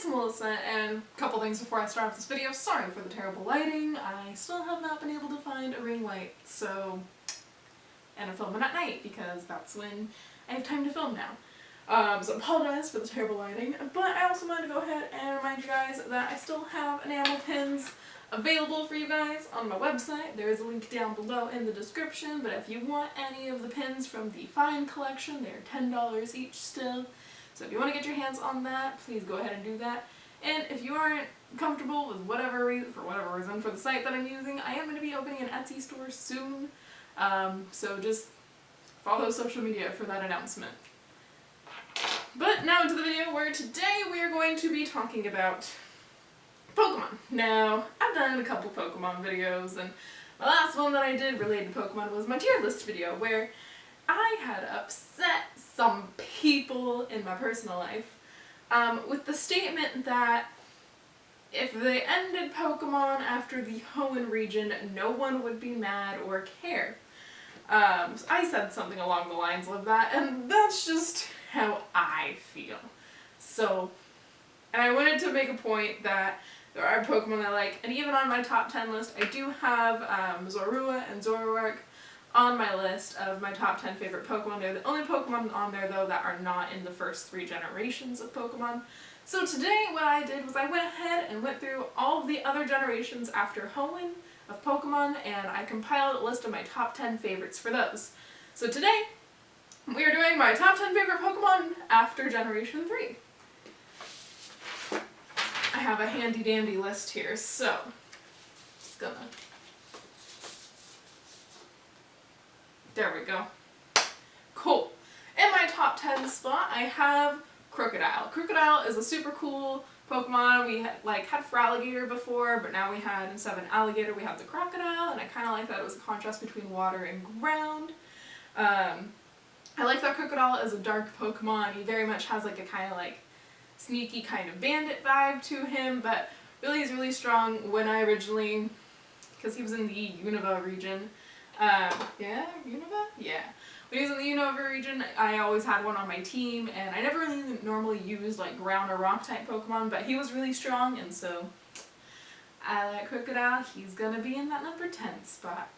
it's Melissa, and a couple things before I start off this video. Sorry for the terrible lighting. I still have not been able to find a ring light, and I'm filming at night because that's when I have time to film now. So apologize for the terrible lighting, but I also wanted to go ahead and remind you guys that I still have enamel pins available for you guys on my website. There is a link down below in the description, but if you want any of the pins from the Fine collection, they're $10 each still. So if you want to get your hands on that, please go ahead and do that. And if you aren't comfortable with whatever reason, for the site that I'm using, I am going to be opening an Etsy store soon. So just follow social media for that announcement. But now into the video, where today we are going to be talking about Pokemon. Now, I've done a couple Pokemon videos, and the last one that I did related to Pokemon was my tier list video, where I had upset some people in my personal life with the statement that if they ended Pokemon after the Hoenn region, no one would be mad or care. So I said something along the lines of that, and that's just how I feel. So, and I wanted to make a point that there are Pokemon that I like, and even on my top 10 list, I do have Zorua and Zoroark on my list of my top 10 favorite Pokemon. They're the only Pokemon on there, though, that are not in the first 3 generations of Pokemon. So today, what I did was I went ahead and went through all of the other generations after Hoenn of Pokemon, and I compiled a list of my top 10 favorites for those. So today, we are doing my top 10 favorite Pokemon after Generation 3. I have a handy dandy list here, so just gonna... There we go. Cool. In my top 10 spot, I have Krookodile. Krookodile is a super cool Pokemon. We had Feraligatr before, but now we had, instead of an alligator, we have the Krookodile, and I kind of like that it was a contrast between water and ground. I like that Krookodile is a dark Pokemon. He very much has like a kind of like sneaky kind of bandit vibe to him, but really he's really strong. When I originally, because he was in the Unova region, yeah, Unova? Yeah. When he was in the Unova region, I always had one on my team, and I never really normally used like ground or rock type Pokemon, but he was really strong, and so I like Krookodile. He's gonna be in that number 10 spot.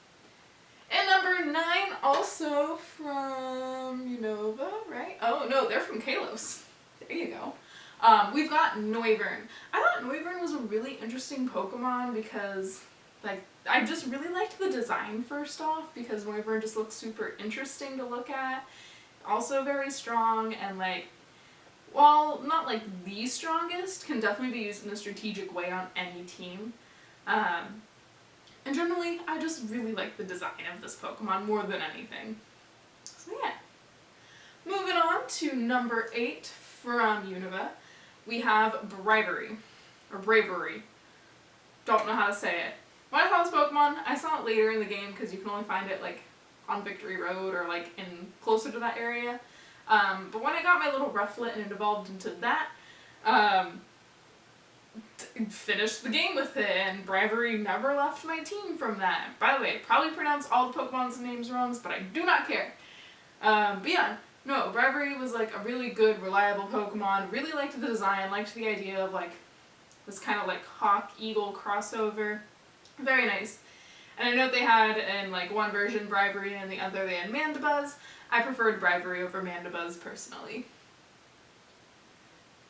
And number 9, also from Unova, right? Oh no, they're from Kalos. There you go. We've got Noivern. I thought Noivern was a really interesting Pokemon because, like, I just really liked the design first off, because Noivern just looks super interesting to look at. Also very strong, and like, while not like the strongest, can definitely be used in a strategic way on any team. And generally, I just really like the design of this Pokemon more than anything. So yeah. Moving on to number 8 from Unova, we have Bravery. Or Bravery. Don't know how to say it. When I found this Pokemon, I saw it later in the game because you can only find it like on Victory Road or like in closer to that area. But when I got my little Rufflet and it evolved into that, finished the game with it, and Bravery never left my team from that. By the way, probably pronounce all the Pokemon's names wrong, but I do not care. But yeah, no, Bravery was like a really good, reliable Pokemon. Really liked the design, liked the idea of like this kind of like hawk-eagle crossover. Very nice. And I know they had in like one version Bravery and the other they had Mandibuzz. I preferred Bravery over Mandibuzz personally.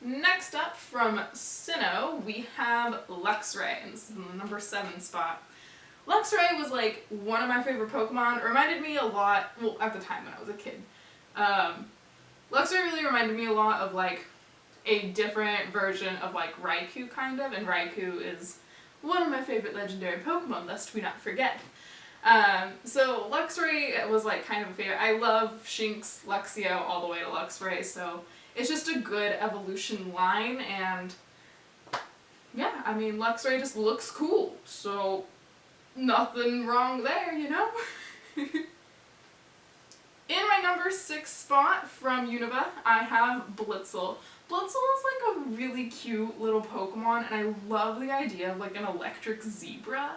Next up from Sinnoh, we have Luxray, and this is in the number 7 spot. Luxray was like one of my favorite Pokemon. It reminded me a lot, well, at the time when I was a kid. Luxray really reminded me a lot of like a different version of like Raikou kind of, and Raikou is one of my favorite legendary Pokemon, lest we not forget. So Luxray was like kind of a favorite. I love Shinx, Luxio, all the way to Luxray, so it's just a good evolution line, and yeah, I mean, Luxray just looks cool, so nothing wrong there, you know? In my number 6 spot from Unova, I have Blitzel. Blitzel is like a really cute little Pokemon, and I love the idea of like an electric zebra.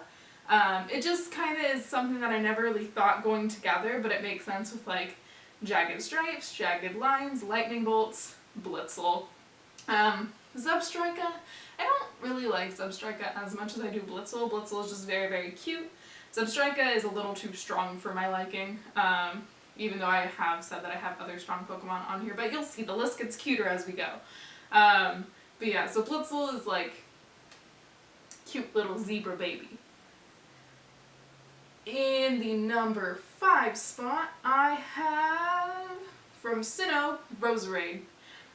It just kind of is something that I never really thought going together, but it makes sense with like jagged stripes, jagged lines, lightning bolts, Blitzel. Zebstrika, I don't really like Zebstrika as much as I do Blitzel. Blitzel is just very, very cute. Zebstrika is a little too strong for my liking, even though I have said that I have other strong Pokemon on here, but you'll see the list gets cuter as we go. But yeah, so Blitzel is like cute little zebra baby. In the number 5 spot, I have from Sinnoh, Roserade.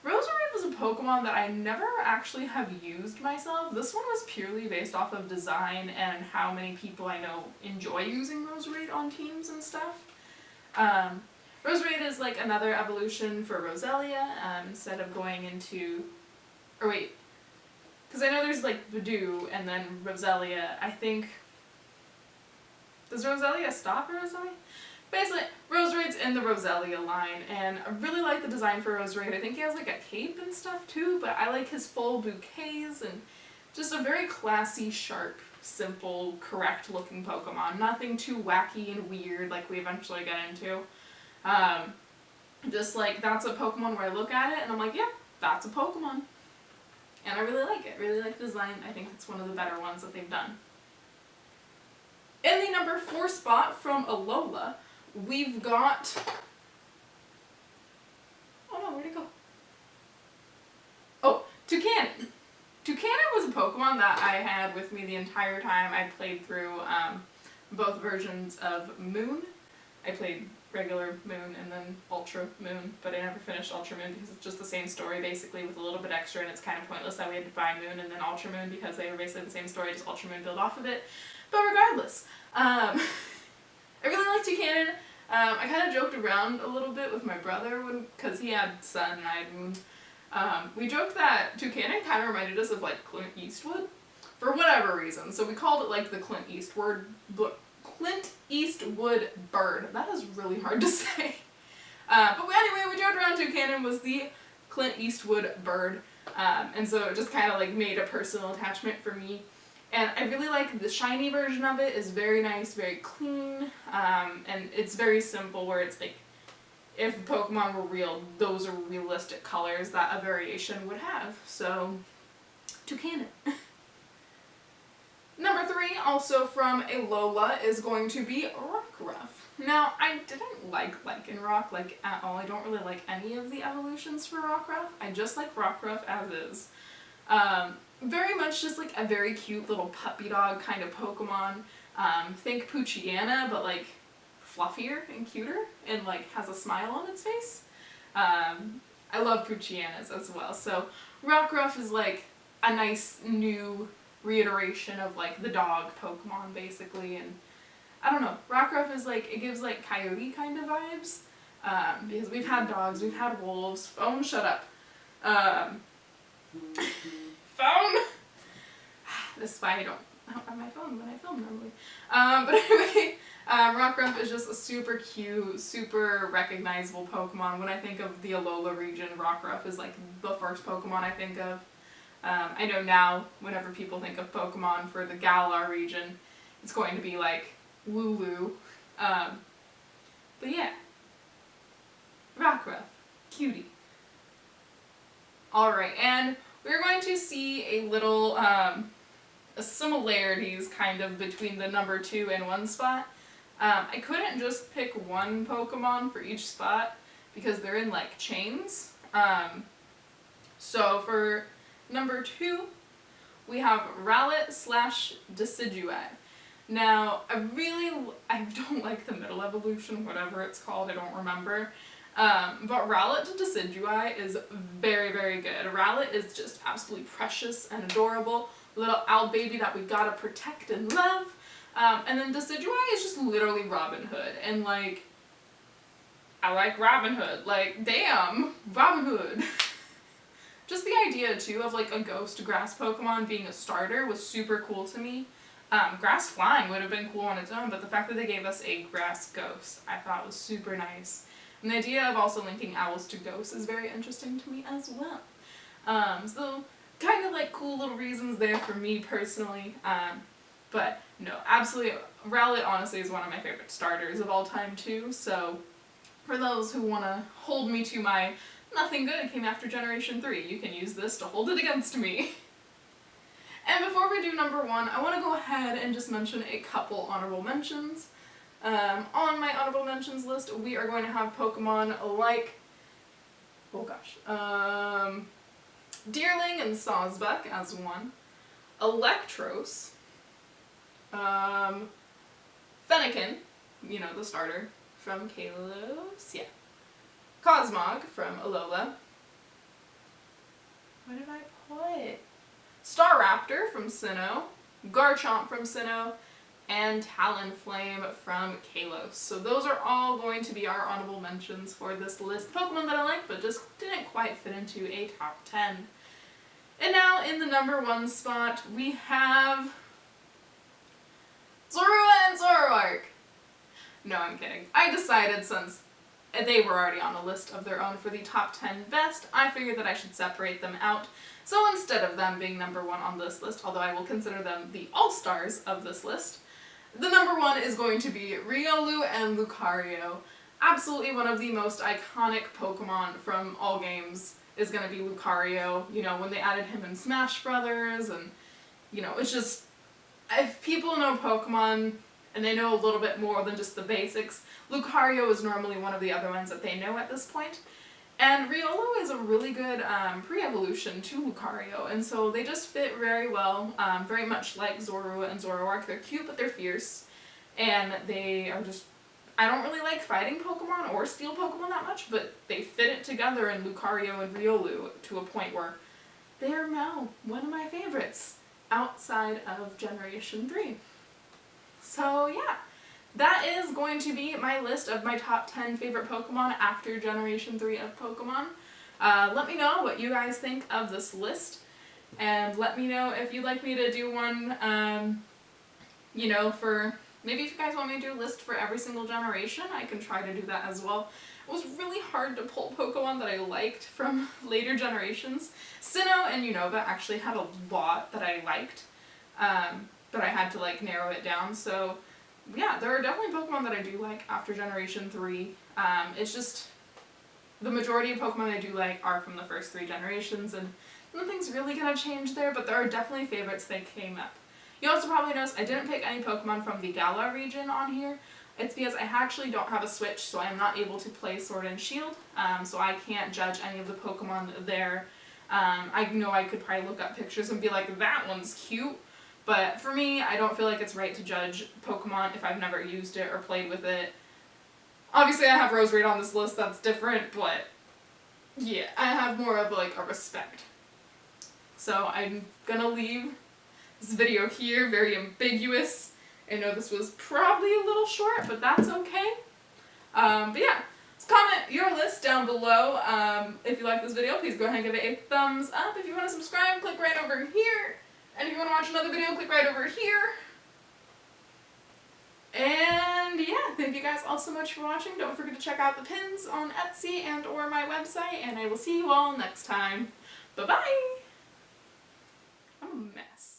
Roserade was a Pokemon that I never actually have used myself. This one was purely based off of design and how many people I know enjoy using Roserade on teams and stuff. Roserade is like another evolution for Roselia, instead of going into, or wait, because I know there's like Budew and then Roselia. I think, does Roselia stop at Roselia? Basically, Roserade's in the Roselia line, and I really like the design for Roserade. I think he has like a cape and stuff too, but I like his full bouquets and just a very classy, sharp, simple, correct looking Pokemon. Nothing too wacky and weird like we eventually get into. Just like, that's a Pokemon where I look at it and I'm like, yep, that's a Pokemon. And I really like it. Really like the design. I think it's one of the better ones that they've done. In the number 4 spot from Alola, we've got... Oh no, where'd it go? Oh, Toucannon. Toucannon was a Pokemon that I had with me the entire time I played through both versions of Moon. I played regular Moon and then Ultra Moon, but I never finished Ultra Moon because it's just the same story basically with a little bit extra, and it's kind of pointless that we had to buy Moon and then Ultra Moon because they were basically the same story, just Ultra Moon built off of it. But regardless, I really like Toucannon. I kind of joked around a little bit with my brother because he had Sun and I had Moon. We joked that Toucannon kind of reminded us of like Clint Eastwood for whatever reason, so we called it like the Clint Eastwood bird. That is really hard to say. But anyway, we joked around Toucannon was the Clint Eastwood bird, and so it just kind of like made a personal attachment for me. And I really like the shiny version of it. Is very nice, very clean, and it's very simple where it's like, if Pokemon were real, those are realistic colors that a variation would have. So, Toucannon. Number 3, also from Alola, is going to be Rockruff. Now, I didn't like Lycanroc like at all. I don't really like any of the evolutions for Rockruff. I just like Rockruff as is. Very much just like a very cute little puppy dog kind of Pokemon. Think Poochyena, but like fluffier and cuter, and like has a smile on its face. I love Poochyenas as well. So Rockruff is like a nice new reiteration of like the dog Pokemon basically, and I don't know, Rockruff is like, it gives like coyote kind of vibes, because we've had dogs, we've had wolves. Phone, shut up. Phone! This is why I don't have my phone when I film normally. But anyway, Rockruff is just a super cute, super recognizable Pokemon. When I think of the Alola region, Rockruff is like the first Pokemon I think of. I know now, whenever people think of Pokemon for the Galar region, it's going to be like Wooloo. But yeah. Rockruff. Cutie. Alright, and we're going to see a little similarities kind of between the number 2 and 1 spot. I couldn't just pick one Pokemon for each spot because they're in like chains. So for number 2, we have Rowlet / Decidua. Now, I don't like the middle evolution, whatever it's called, I don't remember. But Rowlet to Decidua is very, very good. Rowlet is just absolutely precious and adorable. Little owl baby that we gotta protect and love. And then Decidua is just literally Robin Hood. And like, I like Robin Hood. Like, damn, Robin Hood. Just the idea too of like a ghost grass Pokemon being a starter was super cool to me. Grass flying would have been cool on its own, but the fact that they gave us a grass ghost I thought was super nice. And the idea of also linking owls to ghosts is very interesting to me as well. So kind of like cool little reasons there for me personally. But no, absolutely, Rowlet honestly is one of my favorite starters of all time too. So for those who want to hold me to my nothing good came after Generation 3. You can use this to hold it against me. And before we do number 1, I want to go ahead and just mention a couple honorable mentions. On my honorable mentions list, we are going to have Pokemon like, oh gosh, Deerling and Sawsbuck as one, Electros, Fennekin, you know, the starter from Kalos, yeah, Cosmog from Alola, what did I put? Staraptor from Sinnoh, Garchomp from Sinnoh, and Talonflame from Kalos. So those are all going to be our honorable mentions for this list. Pokemon that I like, but just didn't quite fit into a top 10. And now in the number 1 spot, we have Zorua and Zoroark. No, I'm kidding. I decided since they were already on a list of their own for the top 10 best, I figured that I should separate them out. So instead of them being number 1 on this list, although I will consider them the all-stars of this list, the number 1 is going to be Riolu and Lucario. Absolutely one of the most iconic Pokemon from all games is going to be Lucario. You know, when they added him in Smash Brothers, and, you know, it's just, if people know Pokemon and they know a little bit more than just the basics, Lucario is normally one of the other ones that they know at this point. And Riolu is a really good pre-evolution to Lucario, and so they just fit very well, very much like Zorua and Zoroark. They're cute, but they're fierce, and they are just, I don't really like fighting Pokemon or steel Pokemon that much, but they fit it together in Lucario and Riolu to a point where they are now one of my favorites outside of Generation 3. So yeah. That is going to be my list of my top 10 favorite Pokemon after Generation 3 of Pokemon. Let me know what you guys think of this list, and let me know if you'd like me to do one, you know, for, maybe if you guys want me to do a list for every single generation, I can try to do that as well. It was really hard to pull Pokemon that I liked from later generations. Sinnoh and Unova actually had a lot that I liked, but I had to, like, narrow it down, so yeah, there are definitely Pokemon that I do like after Generation 3. It's just, the majority of Pokemon I do like are from the first 3 generations, and nothing's really gonna change there, but there are definitely favorites that came up. You also probably noticed I didn't pick any Pokemon from the Galar region on here. It's because I actually don't have a Switch, so I'm not able to play Sword and Shield, so I can't judge any of the Pokemon there. I know I could probably look up pictures and be like, that one's cute. But for me, I don't feel like it's right to judge Pokemon if I've never used it or played with it. Obviously I have Roserade on this list, that's different, but yeah, I have more of like a respect. So I'm gonna leave this video here, very ambiguous. I know this was probably a little short, but that's okay. But yeah, just comment your list down below. If you like this video, please go ahead and give it a thumbs up. If you want to subscribe, click right over here. And if you want to watch another video, click right over here. And yeah, thank you guys all so much for watching. Don't forget to check out the pins on Etsy and or my website, and I will see you all next time. Bye-bye! I'm a mess.